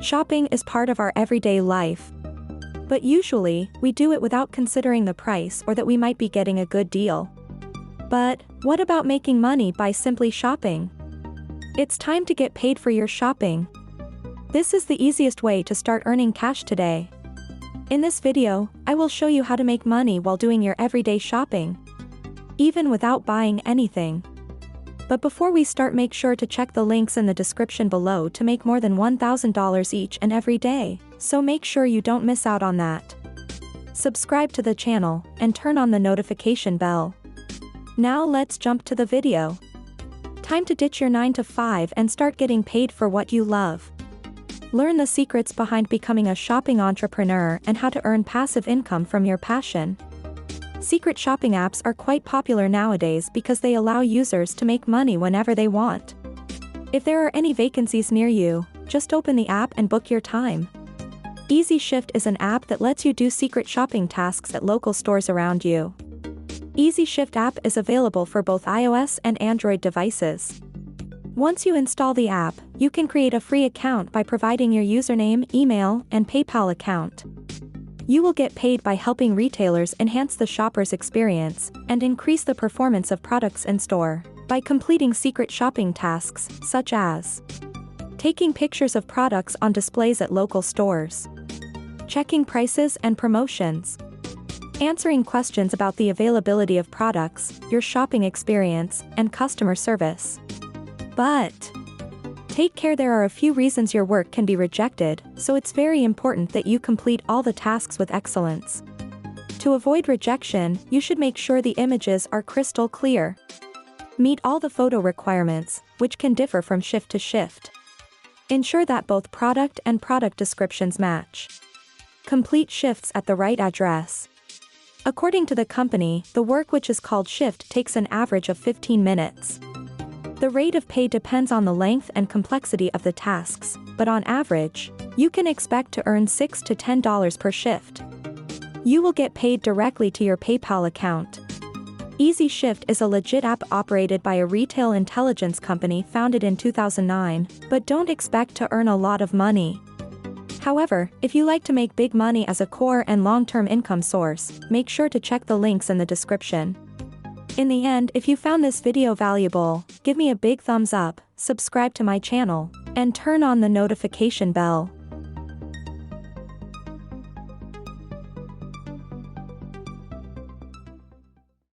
Shopping is part of our everyday life. But usually, we do it without considering the price or that we might be getting a good deal. But what about making money by simply shopping? It's time to get paid for your shopping. This is the easiest way to start earning cash today. In this video, I will show you how to make money while doing your everyday shopping, even without buying anything. But before we start, make sure to check the links in the description below to make more than $1,000 each and every day, so make sure you don't miss out on that. Subscribe to the channel, and turn on the notification bell. Now let's jump to the video. Time to ditch your 9-to-5 and start getting paid for what you love. Learn the secrets behind becoming a shopping entrepreneur and how to earn passive income from your passion. Secret shopping apps are quite popular nowadays because they allow users to make money whenever they want. If there are any vacancies near you, just open the app and book your time. Easy Shift is an app that lets you do secret shopping tasks at local stores around you. Easy Shift app is available for both iOS and Android devices. Once you install the app, you can create a free account by providing your username, email, and PayPal account. You will get paid by helping retailers enhance the shopper's experience and increase the performance of products in store by completing secret shopping tasks such as taking pictures of products on displays at local stores, checking prices and promotions, answering questions about the availability of products, your shopping experience, and customer service. But take care, there are a few reasons your work can be rejected, so it's very important that you complete all the tasks with excellence. To avoid rejection, you should make sure the images are crystal clear. Meet all the photo requirements, which can differ from shift to shift. Ensure that both product and product descriptions match. Complete shifts at the right address. According to the company, the work, which is called shift, takes an average of 15 minutes. The rate of pay depends on the length and complexity of the tasks, but on average, you can expect to earn $6 to $10 per shift. You will get paid directly to your PayPal account. Easy Shift is a legit app operated by a retail intelligence company founded in 2009, but don't expect to earn a lot of money. However, if you like to make big money as a core and long-term income source, make sure to check the links in the description. In the end, if you found this video valuable, give me a big thumbs up, subscribe to my channel, and turn on the notification bell.